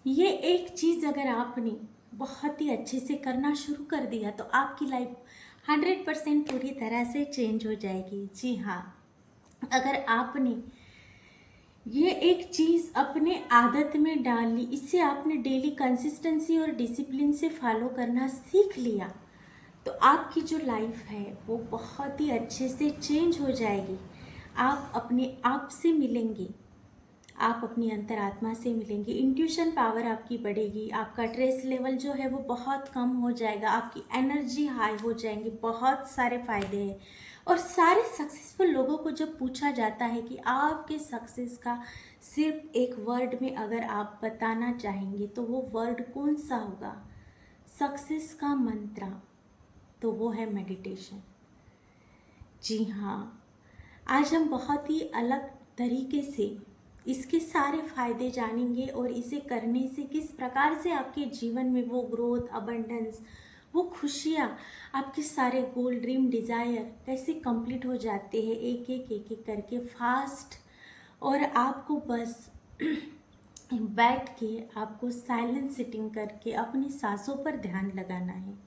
ये एक चीज़ अगर आपने बहुत ही अच्छे से करना शुरू कर दिया तो आपकी लाइफ 100% पूरी तरह से चेंज हो जाएगी। जी हाँ, अगर आपने ये एक चीज़ अपने आदत में डाल ली, इससे आपने डेली कंसिस्टेंसी और डिसिप्लिन से फॉलो करना सीख लिया, तो आपकी जो लाइफ है वो बहुत ही अच्छे से चेंज हो जाएगी। आप अपने आप से मिलेंगे, आप अपनी अंतरात्मा से मिलेंगे, इंट्यूशन पावर आपकी बढ़ेगी, आपका स्ट्रेस लेवल जो है वो बहुत कम हो जाएगा, आपकी एनर्जी हाई हो जाएंगी। बहुत सारे फायदे हैं। और सारे सक्सेसफुल लोगों को जब पूछा जाता है कि आपके सक्सेस का सिर्फ एक वर्ड में अगर आप बताना चाहेंगे तो वो वर्ड कौन सा होगा? सक्सेस का मंत्र तो वो है मेडिटेशन। जी हाँ, आज हम बहुत ही अलग तरीके से इसके सारे फायदे जानेंगे और इसे करने से किस प्रकार से आपके जीवन में वो ग्रोथ, अबंडेंस, वो खुशियाँ, आपके सारे गोल, ड्रीम, डिज़ायर कैसे कंप्लीट हो जाते हैं एक एक एक एक करके फास्ट। और आपको बस बैठ के आपको साइलेंट सिटिंग करके अपनी सांसों पर ध्यान लगाना है।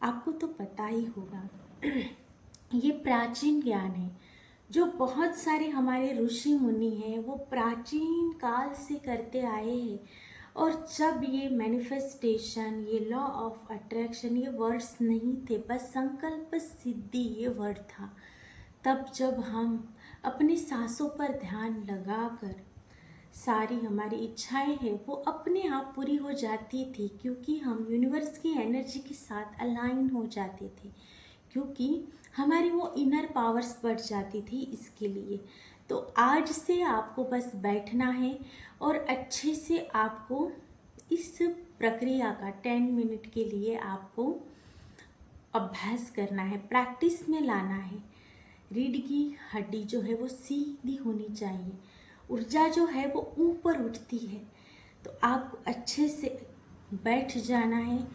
आपको तो पता ही होगा ये प्राचीन ज्ञान है जो बहुत सारे हमारे ऋषि मुनि हैं वो प्राचीन काल से करते आए हैं। और जब ये मैनिफेस्टेशन, ये लॉ ऑफ अट्रैक्शन, ये वर्ड्स नहीं थे, बस संकल्प सिद्धि ये वर्ड था। तब जब हम अपनी सांसों पर ध्यान लगाकर सारी हमारी इच्छाएं हैं वो अपने आप पूरी हो जाती थी, क्योंकि हम यूनिवर्स की एनर्जी के साथ अलाइन हो जाते थे, क्योंकि हमारी वो इनर पावर्स बढ़ जाती थी। इसके लिए तो आज से आपको बस बैठना है और अच्छे से आपको इस प्रक्रिया का 10 मिनट के लिए आपको अभ्यास करना है, प्रैक्टिस में लाना है। रीढ़ की हड्डी जो है वो सीधी होनी चाहिए, ऊर्जा जो है वो ऊपर उठती है। तो आपको अच्छे से बैठ जाना है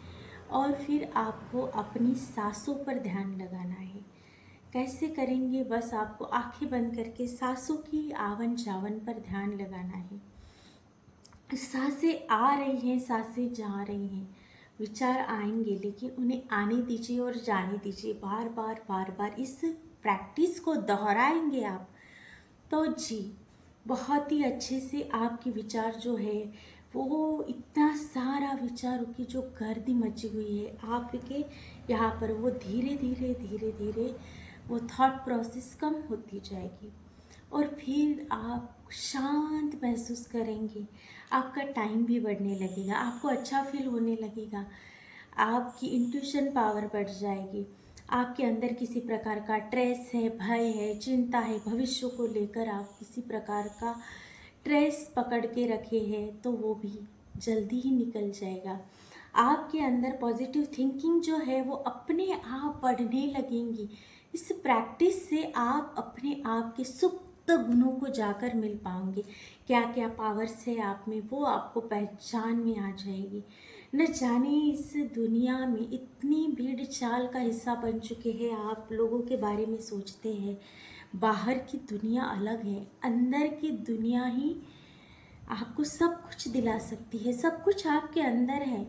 और फिर आपको अपनी सांसों पर ध्यान लगाना है। कैसे करेंगे? बस आपको आंखें बंद करके सांसों की आवन जावन पर ध्यान लगाना है। सांसें आ रही हैं, सांसें जा रही हैं, विचार आएंगे लेकिन उन्हें आने दीजिए और जाने दीजिए। बार बार बार बार इस प्रैक्टिस को दोहराएंगे आप तो जी बहुत ही अच्छे से आपकी विचार जो है वो इतना सारा विचारों की जो गर्दी मची हुई है आपके यहाँ पर वो धीरे धीरे धीरे धीरे वो थॉट प्रोसेस कम होती जाएगी और फिर आप शांत महसूस करेंगे। आपका टाइम भी बढ़ने लगेगा, आपको अच्छा फील होने लगेगा, आपकी इंट्यूशन पावर बढ़ जाएगी। आपके अंदर किसी प्रकार का स्ट्रेस है, भय है, चिंता है, भविष्य को लेकर आप किसी प्रकार का स्ट्रेस पकड़ के रखे हैं तो वो भी जल्दी ही निकल जाएगा। आपके अंदर पॉजिटिव थिंकिंग जो है वो अपने आप बढ़ने लगेंगी। इस प्रैक्टिस से आप अपने आप के सुप्त गुणों को जाकर मिल पाओगे। क्या क्या पावर्स है आप में वो आपको पहचान में आ जाएगी। न जाने इस दुनिया में इतनी भीड़ चाल का हिस्सा बन चुके हैं, आप लोगों के बारे में सोचते हैं। बाहर की दुनिया अलग है, अंदर की दुनिया ही आपको सब कुछ दिला सकती है, सब कुछ आपके अंदर है।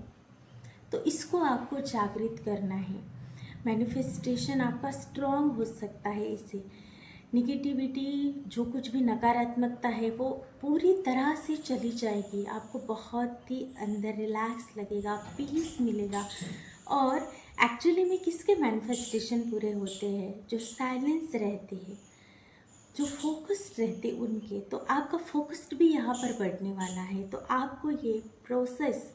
तो इसको आपको जागृत करना है। मैनिफेस्टेशन आपका स्ट्रॉन्ग हो सकता है इससे। निगेटिविटी, जो कुछ भी नकारात्मकता है वो पूरी तरह से चली जाएगी। आपको बहुत ही अंदर रिलैक्स लगेगा, पीस मिलेगा। और एक्चुअली में किसके मैनिफेस्टेशन पूरे होते हैं? जो साइलेंस रहते हैं, जो फोकस्ड रहते उनके। तो आपका फोकस्ड भी यहाँ पर बढ़ने वाला है। तो आपको ये प्रोसेस,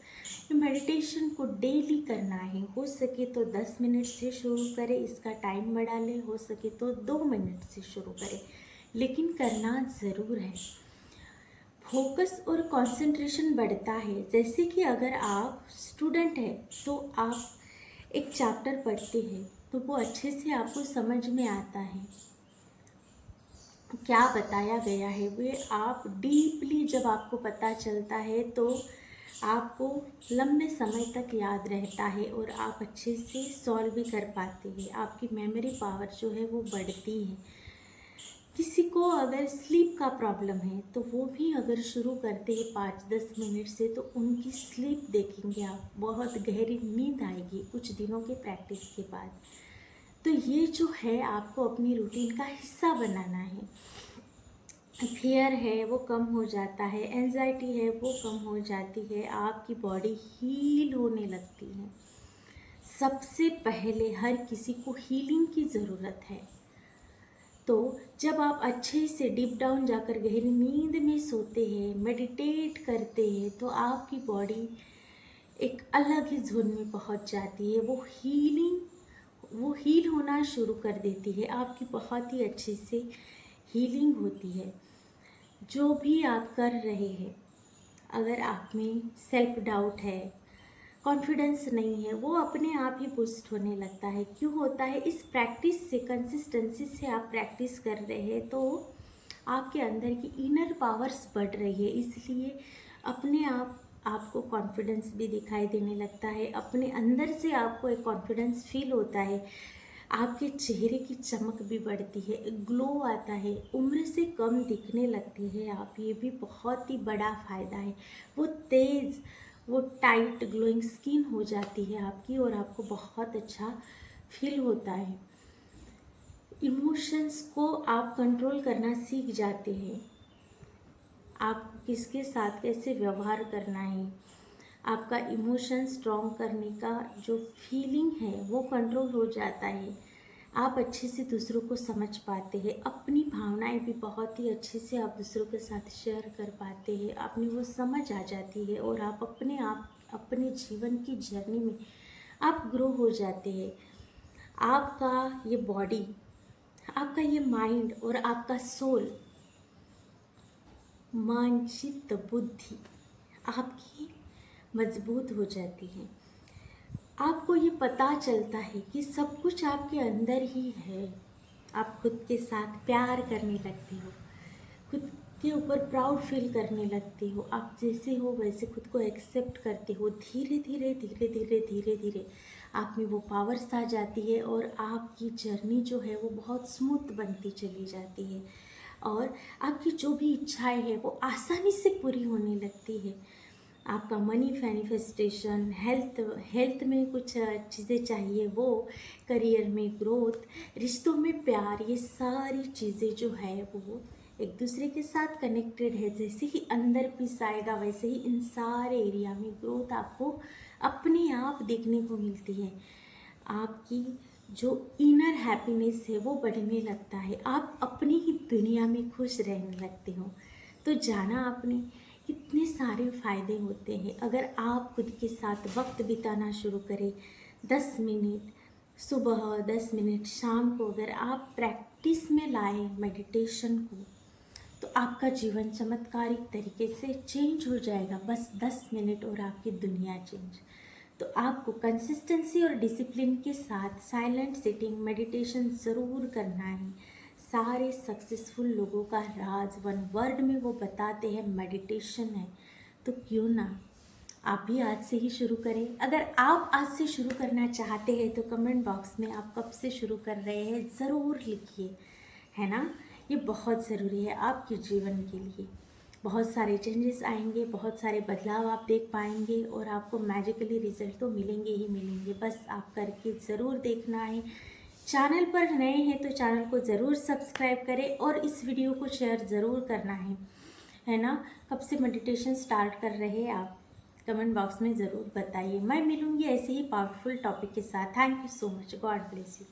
मेडिटेशन को डेली करना है। हो सके तो 10 मिनट से शुरू करें, इसका टाइम बढ़ा लें, हो सके तो 2 मिनट से शुरू करें, लेकिन करना ज़रूर है। फोकस और कंसंट्रेशन बढ़ता है। जैसे कि अगर आप स्टूडेंट हैं तो आप एक चैप्टर पढ़ते हैं तो वो अच्छे से आपको समझ में आता है, क्या बताया गया है वे आप डीपली जब आपको पता चलता है तो आपको लंबे समय तक याद रहता है और आप अच्छे से सॉल्व भी कर पाते हैं। आपकी मेमोरी पावर जो है वो बढ़ती है। किसी को अगर स्लीप का प्रॉब्लम है तो वो भी अगर शुरू करते हैं 5-10 मिनट से तो उनकी स्लीप देखेंगे आप, बहुत गहरी नींद आएगी कुछ दिनों के प्रैक्टिस के बाद। तो ये जो है आपको अपनी रूटीन का हिस्सा बनाना है। फियर है वो कम हो जाता है, एंजाइटी है वो कम हो जाती है, आपकी बॉडी हील होने लगती है। सबसे पहले हर किसी को हीलिंग की ज़रूरत है। तो जब आप अच्छे से डीप डाउन जाकर गहरी नींद में सोते हैं, मेडिटेट करते हैं, तो आपकी बॉडी एक अलग ही जोन में पहुंच जाती है। वो हील होना शुरू कर देती है, आपकी बहुत ही अच्छे से हीलिंग होती है। जो भी आप कर रहे हैं, अगर आप में सेल्फ डाउट है, कॉन्फिडेंस नहीं है, वो अपने आप ही बूस्ट होने लगता है। क्यों होता है? इस प्रैक्टिस से, कंसिस्टेंसी से आप प्रैक्टिस कर रहे हैं तो आपके अंदर की इनर पावर्स बढ़ रही है, इसलिए अपने आप आपको कॉन्फिडेंस भी दिखाई देने लगता है। अपने अंदर से आपको एक कॉन्फिडेंस फील होता है, आपके चेहरे की चमक भी बढ़ती है, एक ग्लो आता है, उम्र से कम दिखने लगती है आप। ये भी बहुत ही बड़ा फ़ायदा है। वो टाइट ग्लोइंग स्किन हो जाती है आपकी और आपको बहुत अच्छा फील होता है। इमोशंस को आप कंट्रोल करना सीख जाते हैं। आप किसके साथ कैसे व्यवहार करना है, आपका इमोशन स्ट्रॉन्ग करने का जो फीलिंग है वो कंट्रोल हो जाता है। आप अच्छे से दूसरों को समझ पाते हैं, अपनी भावनाएं भी बहुत ही अच्छे से आप दूसरों के साथ शेयर कर पाते हैं, अपनी वो समझ आ जाती है और आप अपने जीवन की जर्नी में आप ग्रो हो जाते हैं। आपका ये बॉडी, आपका ये माइंड और आपका सोल, मानसिक बुद्धि आपकी मजबूत हो जाती है। आपको ये पता चलता है कि सब कुछ आपके अंदर ही है। आप खुद के साथ प्यार करने लगते हो, खुद के ऊपर प्राउड फील करने लगते हो, आप जैसे हो वैसे खुद को एक्सेप्ट करते हो। धीरे धीरे धीरे धीरे धीरे धीरे आप में वो पावर्स आ जाती है और आपकी जर्नी जो है वो बहुत स्मूथ बनती चली जाती है और आपकी जो भी इच्छाएं हैं वो आसानी से पूरी होने लगती है। आपका मनी मैनिफेस्टेशन, हेल्थ में कुछ चीज़ें चाहिए वो, करियर में ग्रोथ, रिश्तों में प्यार, ये सारी चीज़ें जो है वो एक दूसरे के साथ कनेक्टेड है। जैसे ही अंदर पीस आएगा वैसे ही इन सारे एरिया में ग्रोथ आपको अपने आप देखने को मिलती है। आपकी जो इनर हैप्पीनेस है वो बढ़ने लगता है, आप अपनी ही दुनिया में खुश रहने लगते हो। तो जाना आपने कितने सारे फ़ायदे होते हैं अगर आप खुद के साथ वक्त बिताना शुरू करें। 10 मिनट सुबह, 10 मिनट शाम को अगर आप प्रैक्टिस में लाएं मेडिटेशन को, तो आपका जीवन चमत्कारिक तरीके से चेंज हो जाएगा। बस 10 मिनट और आपकी दुनिया चेंज। तो आपको कंसिस्टेंसी और डिसिप्लिन के साथ साइलेंट सिटिंग मेडिटेशन ज़रूर करना है। सारे सक्सेसफुल लोगों का राज वन वर्ड में वो बताते हैं मेडिटेशन है। तो क्यों ना आप भी आज से ही शुरू करें। अगर आप आज से शुरू करना चाहते हैं तो कमेंट बॉक्स में आप कब से शुरू कर रहे हैं ज़रूर लिखिए, है ना। ये बहुत ज़रूरी है आपके जीवन के लिए। बहुत सारे चेंजेस आएंगे, बहुत सारे बदलाव आप देख पाएंगे और आपको मैजिकली रिजल्ट तो मिलेंगे ही मिलेंगे। बस आप करके ज़रूर देखना है। चैनल पर नए हैं तो चैनल को ज़रूर सब्सक्राइब करें और इस वीडियो को शेयर ज़रूर करना है ना। कब से मेडिटेशन स्टार्ट कर रहे हैं आप, कमेंट बॉक्स में ज़रूर बताइए। मैं मिलूँगी ऐसे ही पावरफुल टॉपिक के साथ। Thank you so much. God bless you.